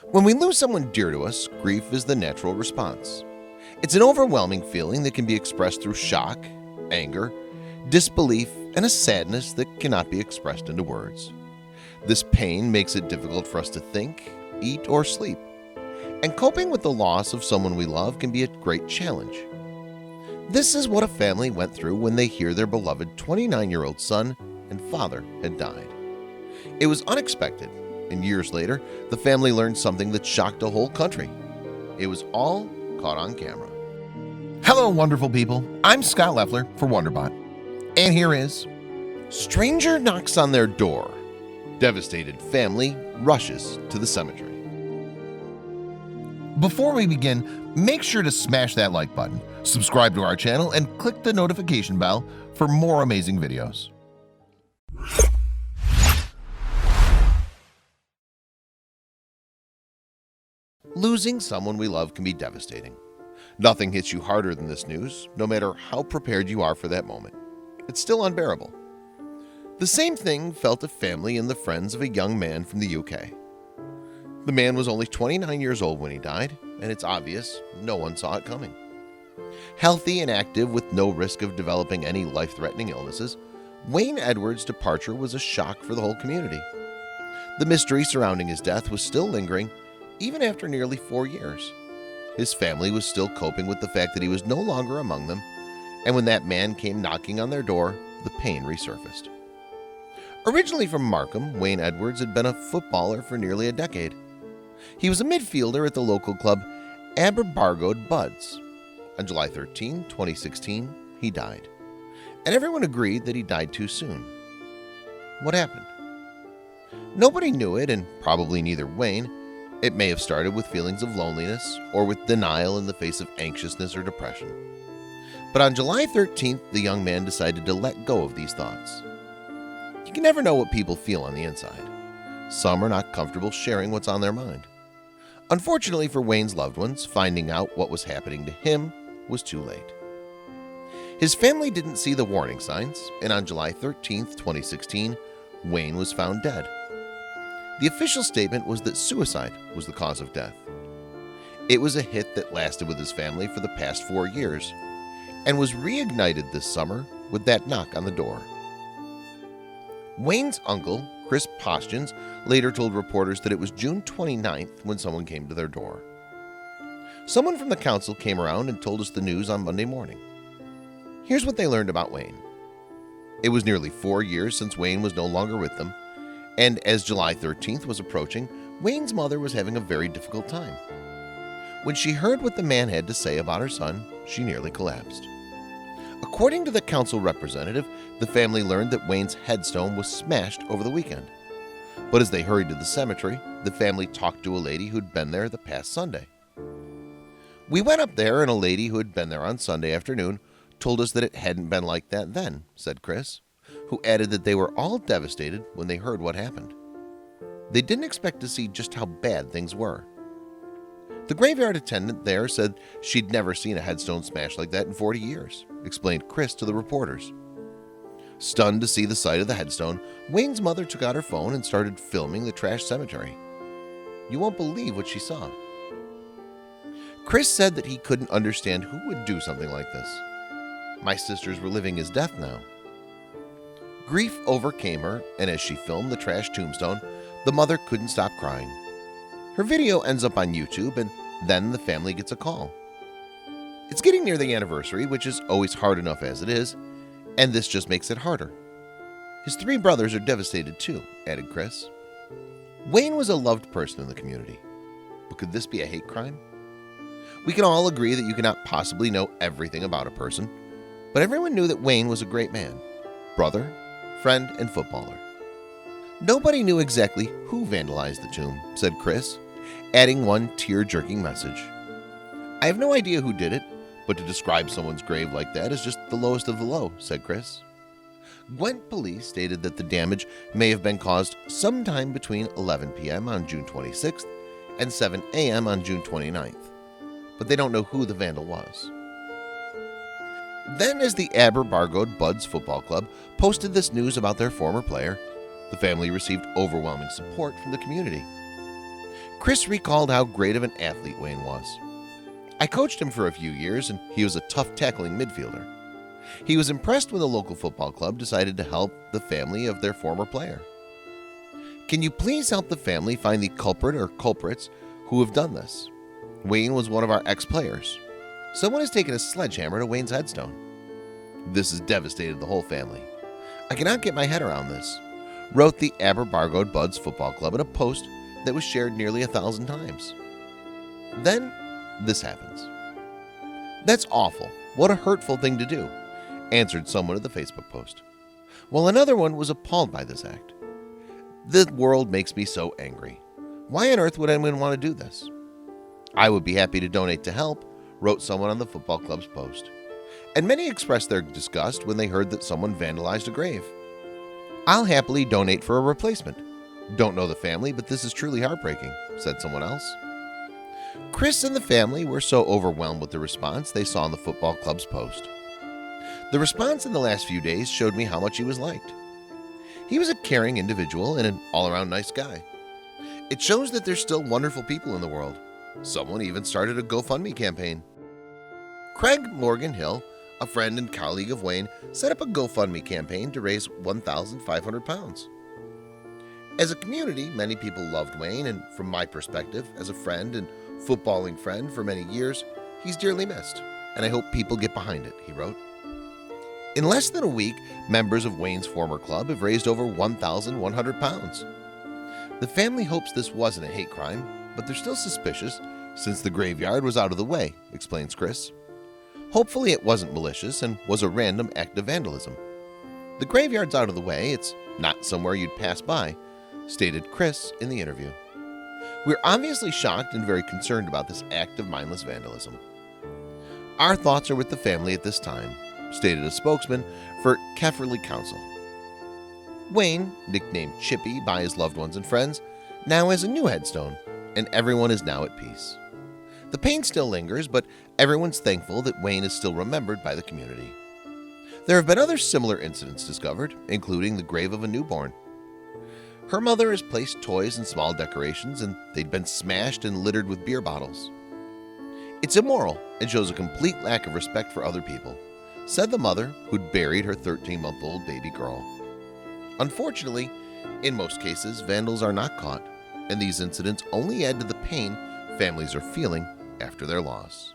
When we lose someone dear to us, grief is the natural response. It's an overwhelming feeling that can be expressed through shock, anger, disbelief, and a sadness that cannot be expressed into words. This pain makes it difficult for us to think, eat, or sleep. And coping with the loss of someone we love can be a great challenge. This is what a family went through when they hear their beloved 29-year-old son and father had died. It was unexpected, and years later, the family learned something that shocked a whole country. It was all caught on camera. Hello, wonderful people. I'm Scott Leffler for WonderBot. And here is Stranger Knocks on Their Door. Devastated family rushes to the cemetery. Before we begin, make sure to smash that like button, subscribe to our channel, and click the notification bell for more amazing videos. Losing someone we love can be devastating. Nothing hits you harder than this news, no matter how prepared you are for that moment. It's still unbearable. The same thing felt a family and the friends of a young man from the UK. The man was only 29 years old when he died, and it's obvious no one saw it coming. Healthy and active with no risk of developing any life-threatening illnesses, Wayne Edwards' departure was a shock for the whole community. The mystery surrounding his death was still lingering even after nearly 4 years. His family was still coping with the fact that he was no longer among them, and when that man came knocking on their door, the pain resurfaced. Originally from Markham, Wayne Edwards had been a footballer for nearly a decade. He was a midfielder at the local club Aberbargoed Buds. On July 13, 2016, he died, and everyone agreed that he died too soon. What happened? Nobody knew it, and probably neither Wayne. It may have started with feelings of loneliness or with denial in the face of anxiousness or depression. But on July 13th, the young man decided to let go of these thoughts. You can never know what people feel on the inside. Some are not comfortable sharing what's on their mind. Unfortunately for Wayne's loved ones, finding out what was happening to him was too late. His family didn't see the warning signs, and on July 13th, 2016, Wayne was found dead. The official statement was that suicide was the cause of death. It was a hit that lasted with his family for the past 4 years and was reignited this summer with that knock on the door. Wayne's uncle, Chris Postins, later told reporters that it was June 29th when someone came to their door. Someone from the council came around and told us the news on Monday morning. Here's what they learned about Wayne. It was nearly 4 years since Wayne was no longer with them, and as July 13th was approaching, Wayne's mother was having a very difficult time. When she heard what the man had to say about her son, she nearly collapsed. According to the council representative, the family learned that Wayne's headstone was smashed over the weekend. But as they hurried to the cemetery, the family talked to a lady who'd been there the past Sunday. We went up there, and a lady who had been there on Sunday afternoon told us that it hadn't been like that then, said Chris, who added that they were all devastated when they heard what happened. They didn't expect to see just how bad things were. The graveyard attendant there said she'd never seen a headstone smashed like that in 40 years, explained Chris to the reporters. Stunned to see the sight of the headstone, Wayne's mother took out her phone and started filming the trash cemetery. You won't believe what she saw. Chris said that he couldn't understand who would do something like this. My sister's reliving his death now. Grief overcame her, and as she filmed the trash tombstone, the mother couldn't stop crying. Her video ends up on YouTube, and then the family gets a call. It's getting near the anniversary, which is always hard enough as it is, and this just makes it harder. His 3 brothers are devastated too, added Chris. Wayne was a loved person in the community, but could this be a hate crime? We can all agree that you cannot possibly know everything about a person, but everyone knew that Wayne was a great man, brother, friend, and footballer. Nobody knew exactly who vandalized the tomb, said Chris, adding one tear-jerking message. I have no idea who did it, but to describe someone's grave like that is just the lowest of the low, said Chris. Gwent police stated that the damage may have been caused sometime between 11 p.m. on June 26th and 7 a.m. on June 29th, but they don't know who the vandal was. Then, as the Aberbargoed Buds Football Club posted this news about their former player, the family received overwhelming support from the community. Chris recalled how great of an athlete Wayne was. I coached him for a few years and he was a tough tackling midfielder. He was impressed when the local football club decided to help the family of their former player. Can you please help the family find the culprit or culprits who have done this? Wayne was one of our ex-players. Someone has taken a sledgehammer to Wayne's headstone. This has devastated the whole family. I cannot get my head around this, wrote the Aberbargoed Buds Football Club in a post that was shared nearly 1,000 times. Then this happens. That's awful. What a hurtful thing to do, answered someone at the Facebook post. While another one was appalled by this act. The world makes me so angry. Why on earth would anyone want to do this? I would be happy to donate to help, wrote someone on the football club's post. And many expressed their disgust when they heard that someone vandalized a grave. I'll happily donate for a replacement. Don't know the family, but this is truly heartbreaking, said someone else. Chris and the family were so overwhelmed with the response they saw in the football club's post. The response in the last few days showed me how much he was liked. He was a caring individual and an all-around nice guy. It shows that there's still wonderful people in the world. Someone even started a GoFundMe campaign. Craig Morgan Hill, a friend and colleague of Wayne, set up a GoFundMe campaign to raise £1,500. As a community, many people loved Wayne, and from my perspective, as a friend and footballing friend for many years, he's dearly missed, and I hope people get behind it, he wrote. In less than a week, members of Wayne's former club have raised over £1,100. The family hopes this wasn't a hate crime, but they're still suspicious since the graveyard was out of the way, explains Chris. Hopefully it wasn't malicious and was a random act of vandalism. The graveyard's out of the way, it's not somewhere you'd pass by, stated Chris in the interview. We're obviously shocked and very concerned about this act of mindless vandalism. Our thoughts are with the family at this time, stated a spokesman for Kefferly Council. Wayne, nicknamed Chippy by his loved ones and friends, now has a new headstone, and everyone is now at peace. The pain still lingers, but everyone's thankful that Wayne is still remembered by the community. There have been other similar incidents discovered, including the grave of a newborn. Her mother has placed toys and small decorations, and they'd been smashed and littered with beer bottles. It's immoral and shows a complete lack of respect for other people, said the mother who'd buried her 13-month-old baby girl. Unfortunately, in most cases, vandals are not caught, and these incidents only add to the pain families are feeling after their loss.